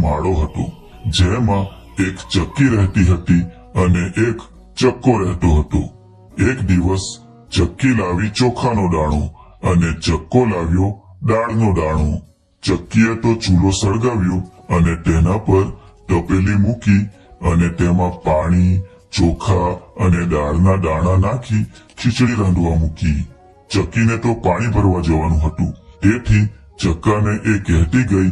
માળો હતો, જેમાં એક ચક્કી રહેતી હતી અને એક ચક્કો રહેતો હતો. એક દિવસ ચક્કી લાવી ચોખાનો દાણો અને ચક્કો લાવ્યો દાળનો દાણો. ચક્કીએ તો ચૂલો સળગાવ્યો અને તેના પર તપેલી મૂકી અને તેમાં પાણી, ચોખા અને દાળના દાણા નાખી ખીચડી રાંધવા મૂકી. ચક્કીને તો પાણી ભરવા જવાનું હતું, તેથી ચક્કાને એ કહેતી ગઈ,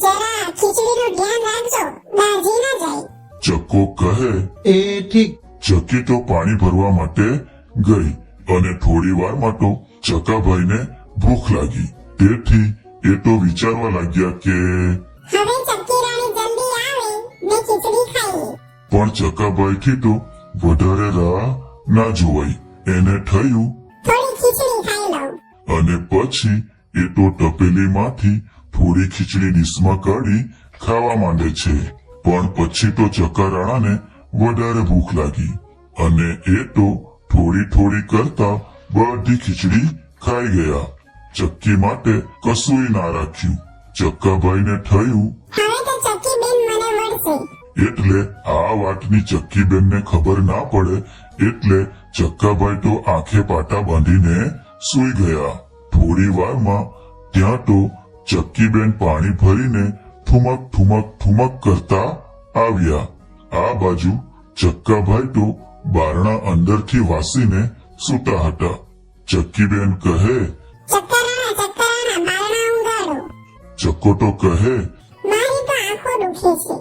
જરા ખીચડીનું ધ્યાન રાખજો, દાજી ના જાય. ચક્કો કહે, એ ઠીક. ચક્કી તો પાણી ભરવા માટે ગઈ અને થોડી વારમાં તો ચક્કાભાઈને ભૂખ લાગી. તેથી એ તો વિચારવા લાગ્યા કે હવે ચક્કી રાણી જલ્દી આવે ને ખીચડી ખાઈએ. પણ ચક્કાભાઈથી તો વધારે રાહ ના જોવાઈ. એને થયું થોડી ખીચડી ખાઈ લઉં. અને પછી એ તો તપેલીમાંથી થોડી ખીચડી ડીશમાં કાઢી ખાવા માંડે છે. પણ પછી તો ચક્કારાણાને વધારે ભૂખ લાગી અને એ તો થોડી કરતા બધી ખીચડી ખાઈ ગયા. ચક્કી માટે કશુંય ના રાખ્યું. ચક્કાભાઈને થયું હવે તો ચક્કી બેન મને વળશે. એટલે આ વાતની ચક્કીબેનને ખબર ના પડે એટલે ચક્કાભાઈ તો આંખે પાટા બાંધીને સૂઈ ગયા. થોડી વારમાં ત્યાં તો ચક્કીબેન પાણી ભરીને ઠુમક કરતા આવ્યા. આ બાજુ ચક્કાભાઈ તો બારણા અંદરથી વાસીને સૂતા હતા. ચક્કીબેન કહે, ચક્કરાણા બારણા ઉગાડો. ચક્કો તો કહે, મારી તો આંખો દુખે છે,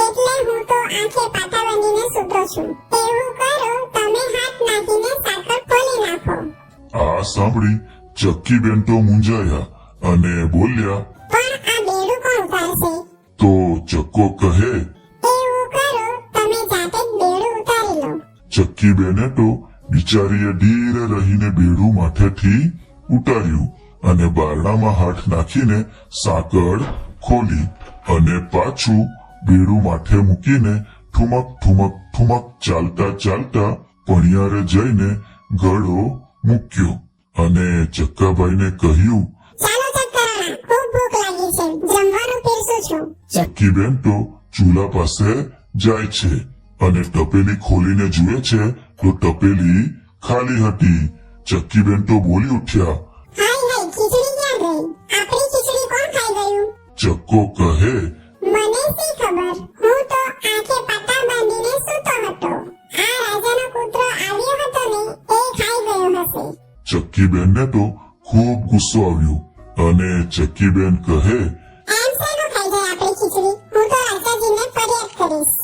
એટલે હું તો આંખે પાટા બાંધીને સૂતો છું. એવું કરો, તમે હાથ નાખીને સાકર ખોલી નાખો. આ સાંભળી ચક્કીબેન તો મૂંઝાયા અને બોલ્યા, પણ આ બેડું કોણ ઉતારશે? તો ચક્કો કહે, એવું કરો, તમે જાતે જ બેડું ઉતારી લો. ચક્કીબેને તો બિચારીએ ધીરે રહીને બેડું માથેથી ઉતાર્યું અને બારણામાં હાથ નાખીને સાંકળ ખોલી અને પાછું બેડું માથે મૂકીને ઠુમક ચાલતા પણિયારે જઈને ગળો મૂક્યો અને ચક્કાભાઈને કહ્યું, ચાલો ચક્કરાણા, ખૂબ ભૂખ લાગી છે, જમવાનું પીરસું છું. ચક્કીબેન તો ચૂલા પાસે જાય છે અને તપેલી ખોલીને જુએ છે તો તપેલી ખાલી હતી. ચક્કીબેન તો બોલી ઉઠ્યા, હાય ખીચડી ક્યાં ગઈ? આપણી ખીચડી કોણ ખાઈ ગયું? ચક્કો કહે, મને શી ખબર, હું તો આંખે પાટા બાંધીને સૂતો હતો. આ રાજાનો કૂતરો આવ્યો હતો ને, એ ખાઈ ગયો હશે. ચક્કીબેનને તો ખૂબ ગુસ્સો આવ્યો અને ચક્કીબેન કહે, એમ શેનું ખાઈ જાય આપણી ખીચડી? હું તો રાજાજીને ફરિયાદ કરીશ.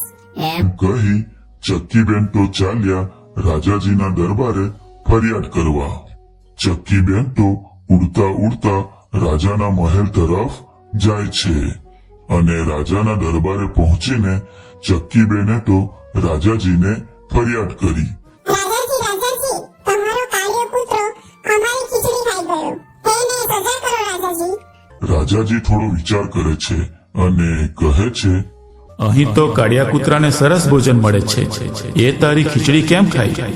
એમ કહી ચક્કીબેન તો ચાલ્યા રાજાજીના દરબારે ફરિયાદ કરવા. ચક્કીબેન તો ઉડતા રાજાના મહેલ તરફ જાય છે અને રાજાના દરબારે પહોંચીને ચક્કીબેને તો રાજાજીને ફરિયાદ કરી. રાજાજી, તમારો કાળિયો કૂતરો અમારી ખીચડી ખાઈ ગયો. એને સજા કરો રાજાજી. રાજાજી થોડો વિચાર કરે છે અને કહે છે, અહીં તો કાળિયા કૂતરાને સરસ ભોજન મળે છે, એ તારી ખીચડી કેમ ખાય?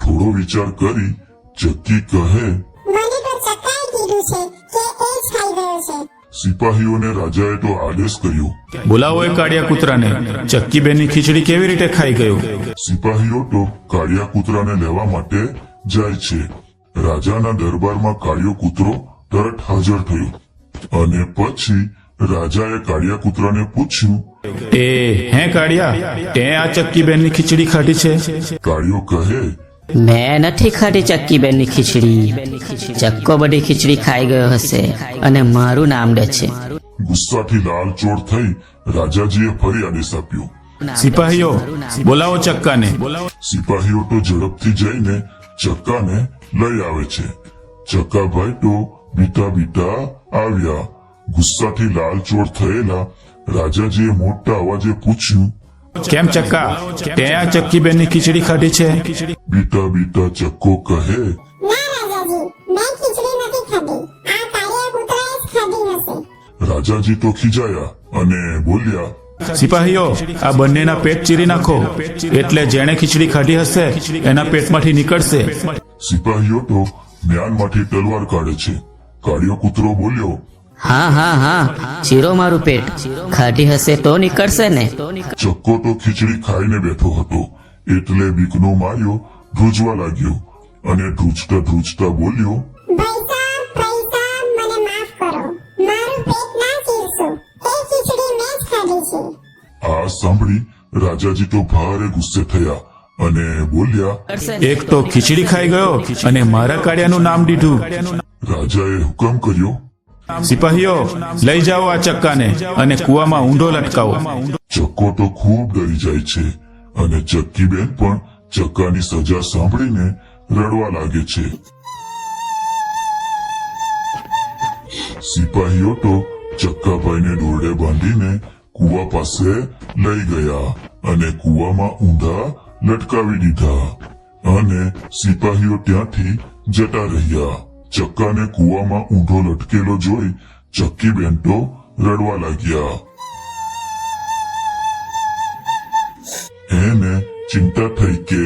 થોડો વિચાર કરી ચક્કી કહે, મને તો ચક્કાએ કીધું છે કે એ જ ખાઈ ગયો છે. સિપાહીઓને રાજાએ તો આદેશ કર્યો. બોલાવો એ કાળિયા કૂતરાને. ચક્કીબેનની ખીચડી કેવી રીતે ખાઈ ગયો? સિપાહીઓ તો કાળિયા કૂતરાને લેવા માટે જાય છે. રાજાના દરબારમાં કાળિયો કૂતરો તરત હાજર થયો અને પછી રાજાએ કાળિયા કૂતરાને પૂછ્યું, હે કાળિયા, તે આ ચક્કીબેનની ખીચડી ખાધી છે? કાળિયો કહે, મેં નથી ખાધી ચક્કીબેનની ખીચડી. ચક્કો બધી ખીચડી ખાઈ ગયો હશે અને મારું નામ લે છે. ગુસ્સાથી લાલચોળ થઈ રાજાજીએ ફરી આદેશ આપ્યો. સિપાહીઓ, બોલાવો ચક્કાને. સિપાહીઓ તો ઝડપથી જઈને ચક્કાને લઈ આવે છે. ચક્કાભાઈ તો બીતા આવ્યા. ગુસ્સાથી લાલચોળ થયેલા રાજાજીએ મોટા અવાજે પૂછ્યું, કેમ ચક્કા, તે આ ચક્કીબેનની ખીચડી ખાધી છે? બીતા ચક્કો કહે, ના રાજાજી, મેં ખીચડી નથી ખાધી. આ કાળિયા કૂતરાએ જ ખાધી હશે. રાજાજી તો ખીજાયા અને બોલ્યા, સિપાહીઓ, આ બંનેના પેટ ચીરી નાખો, એટલે જેણે ખીચડી ખાધી હશે એના પેટમાંથી નીકળશે. સિપાહીઓ તો મ્યાનમાંથી તલવાર કાઢે છે. કાળિયો કૂતરો બોલ્યો, હા હા હા, ચીરો મારું પેટ. ખાટી હશે તો નીકળશે ને. ચક્કો તો ખીચડી ખાઈને બેઠો હતો એટલે બીકનો માર્યો ધ્રુજવા લાગ્યો અને ધ્રુજતા ધ્રુજતા બોલ્યો, ભાઈ સાહેબ, મને માફ કરો. મારું પેટ ના ચીરશો. એ ખીચડી મેં જ ખાધી છે. આ સાંભળી રાજાજી તો ભારે ગુસ્સે થયા અને બોલ્યા, એક તો ખીચડી ખાઈ ગયો અને મારા કાળિયાનું નામ દીધું. રાજાએ હુકમ કર્યો, સિપાહીઓ, લઈ જાઓ આ ચક્કાને અને કૂવામાં ઊંધો લટકાવો. ચક્કો તો ખૂબ ડરી જાય છે અને ચક્કીબેન પણ ચક્કાની સજા સાંભળીને રડવા લાગે છે. સિપાહીઓ તો ચક્કાભાઈને દોરડે બાંધીને કૂવા પાસે લઈ ગયા અને કૂવામાં ઊંધા લટકાવી દીધા અને સિપાહીઓ ત્યાંથી જતા રહ્યા. ચક્કાને કૂવામાં ઊંધો લટકેલો જોઈ ચક્કીબેન તો રડવા લાગ્યા. એને ચિંતા થઈ કે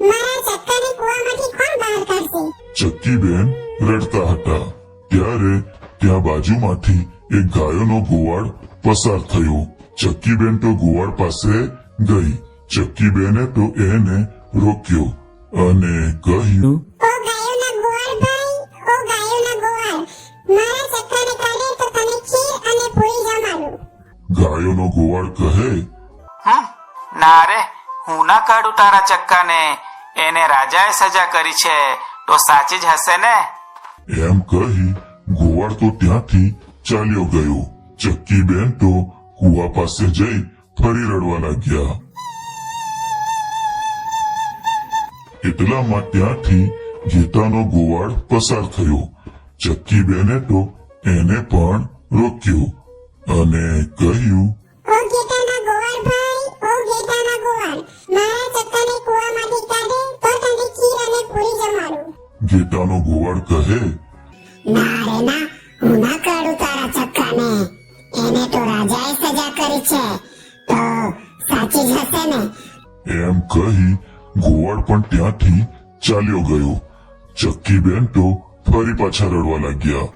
મારા ચક્કાને કૂવામાંથી કોણ બહાર કાઢશે? ચક્કીબેન રડતા હતા ત્યારે ત્યાં બાજુમાંથી એક ગાયોનો ગોવાળ પસાર થયો. ચક્કીબેન તો ગોવાળ પાસે ગઈ. ચક્કીબેને તો એને રોક્યો અને કહ્યું, ઓ ગાયોના ગોવાળ ભાઈ, ઓ ગાયોના ગોવાળ, મારા ચક્કાને કાઢે તો તને ખીર અને પૂરી જમાડું. ગાયોનો ગોવાળ કહે, ના રે, હું ના કાઢું તારા ચક્કાને. એને રાજાએ સજા કરી છે તો સાચી જ હશે ને. એમ કહી ગોવાળ તો ત્યાંથી ચાલ્યો ગયો. ચક્કીબેન તો કૂવા પાસે જઈ ફરી રડવા લાગ્યા. એટલામાં ત્યાંથી ગીતાનો ગોવાળ પસાર થયો. ચક્કીબેને તો એને પણ રોક્યો અને કહ્યું, ઓ ગેટાના ગોવાળ ભાઈ, ઓ ગેટાના ગોવાળ, મારા ચક્કાને કૂવામાંથી કાઢે તો તને ખીર અને પૂરી જમાડું. ગીતાનો ગોવાળ કહે, ના રે ના, હું ના કાઢું તારા ચક્કાને. એને તો રાજાએ સજા કરી છે તો સાચી જ હશે ને. એમ કહી ગોવાળ પણ ત્યાંથી ચાલ્યો ગયો. ચક્કીબેન તો ફરી પાછા રડવા લાગ્યા.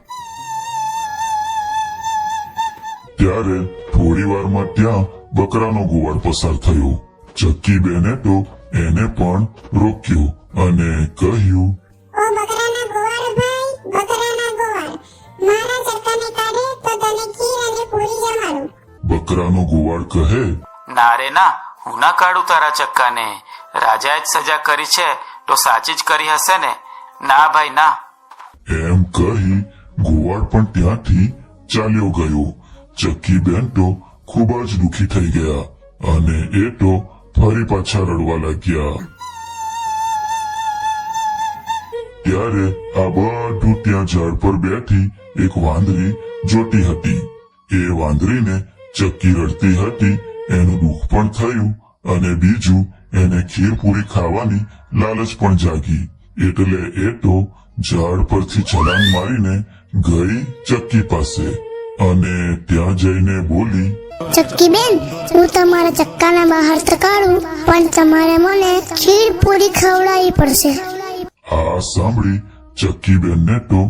ત્યારે થોડી વારમાં ત્યાં બકરાનો ગોવાળ પસાર થયો. ચક્કીબેને તો એને પણ રોક્યો અને કહ્યું, ઓ બકરાના ગોવાળ ભાઈ, બકરાના ગોવાળ, મારા ચક્કાને કાઢે તો તને ખીર અને પૂરી જમાડું. બકરાનો ગોવાળ કહે, ના રે ના, હું ના કાઢું તારા ચક્કાને. રાજાએ જ સજા કરી છે તો સાચી જ કરી હશે ને. ના ભાઈ ના. એમ કહી ગોવાળ પણ ત્યાંથી ચાલ્યો ગયો. ચક્કીબેન તો ખૂબ જ દુખી થઈ ગયા અને એ તો ફરી પાછા રડવા લાગ્યા. ત્યારે આ બધું ત્યાં ઝાડ પર બેઠી એક વાંદરી જોતી હતી. એ વાંદરીને ચક્કી રડતી હતી એનું દુઃખ પણ થયું અને બીજું એને ખીર પૂરી ખાવાની લાલચ પણ જાગી. એટલે એ તો ઝાડ પરથી છલાંગ મારીને ગઈ ચક્કી પાસે અને ત્યાં જઈને બોલી, ચક્કી બેન, હું તમારા ચક્કાને બહાર તો કાઢું, પણ તમારે મને ખીર પૂરી ખવડાવવી પડશે. આ સાંભળી ચક્કીબેનને તો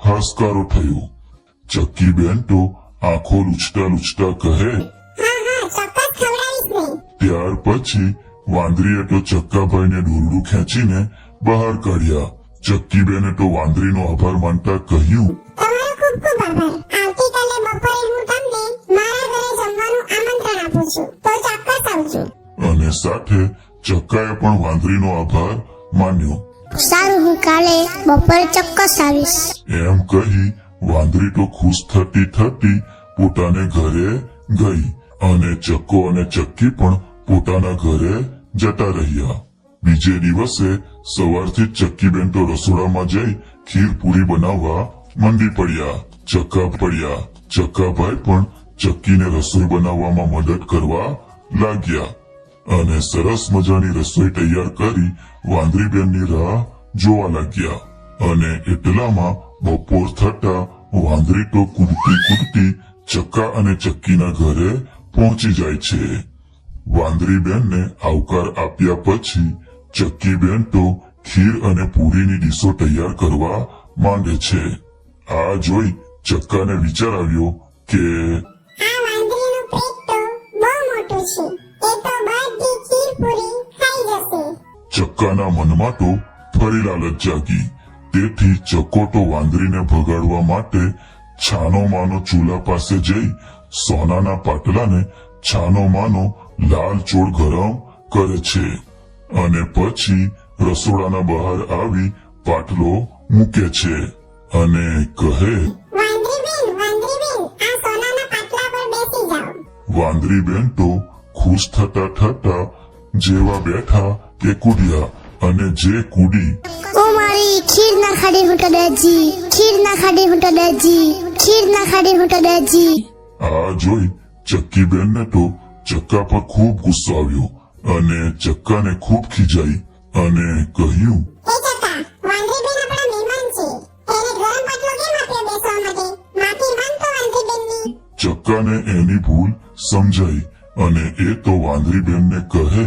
હાશકારો થયો. ચક્કીબેન તો આંખો લૂછતા લૂછતા કહે, હા હા, ચોક્કસ ખવડાવીશ ને. ત્યાર પછી વાંદરીએ તો ચક્કાભાઈને દોરડું ખેંચીને બહાર કાઢ્યા. ચક્કીબેને તો વાંદરીનો આભાર માનતા કહ્યું, તમારો ખૂબ ખૂબ આભાર. આવતીકાલે બપોરે હું તમને મારા ઘરે જમવાનું આમંત્રણ આપું છું, તો ચોક્કસ આવજો. અને સાથે ચક્કાએ પણ વાંદરીનો આભાર માન્યો. સારું, હું કાલે બપોરે ચોક્કસ આવીશ. એમ કહી વાંદરી તો ખુશ થતી થતી પોતાને ઘરે ગઈ અને ચક્કો અને ચક્કી પણ પોતાના ઘરે જતા રહ્યા. બીજે દિવસે સવારથી જ ચક્કીબેન તો રસોડામાં જઈ ખીર પૂરી બનાવવા મંડી પડ્યા. ચક્કાભાઈ પણ ચક્કીને રસોઈ બનાવવામાં મદદ કરવા લાગ્યા અને સરસ મજાની રસોઈ તૈયાર કરી વાંદરીબેનની રાહ જોવા લાગ્યા. અને એટલામાં બપોર થતા વાંદરી તો કૂદતી ચક્કા અને ચક્કીના ઘરે પહોંચી જાય છે. વાંદરીબેનને આવકાર આપ્યા પછી ચક્કીબેન તો ખીર અને પૂરીની ડીશો તૈયાર કરવા માંડે છે. આ જોઈ ચક્કાને વિચાર આવ્યો કે આ વાંદરીનું પેટ તો બહુ મોટું છે. એ તો બધી ખીર પૂરી ખાઈ જશે. ચક્કાના મનમાં તો ફરી લાલચ જાગી. તેથી ચક્કો તો વાંદરીને ભગાડવા માટે છાનો માનો ચૂલા પાસે જઈ સોનાના પાટલાને છાનો માનો લાલ ચોળ ગરમ કરે છે અને પછી રસોડાના બહાર આવી પાટલો મૂકે છે અને કહે, વાંદરી બેન, આ સોનાના પાટલા પર બેસી જાઓ. વાંદરી બેન તો ખુશ થતા જેવા બેઠા કે કૂદ્યા અને જે કૂદી ઓ મારી ખીર ના ખાડી હું તો દાજી, ખીર ના ખાડી હું તો દાજી, ખીર ના ખાડી હું તો દાજી. આ જોઈ ચક્કીબેનને તો ચક્કા પર ખૂબ ગુસ્સો આવ્યો અને ચક્કાને ખૂબ ખીજાઈ અને કહ્યું, એ ચક્કા, વાંદરી બેન આપણા મહેમાન છે. એને ગરમ પાટલો કેમ આપ્યો બેસવા માટે? માફી માંગતો વાંદરી બેનની. ચક્કાને એની ભૂલ સમજાઈ અને એ તો વાંદરી બેનને કહે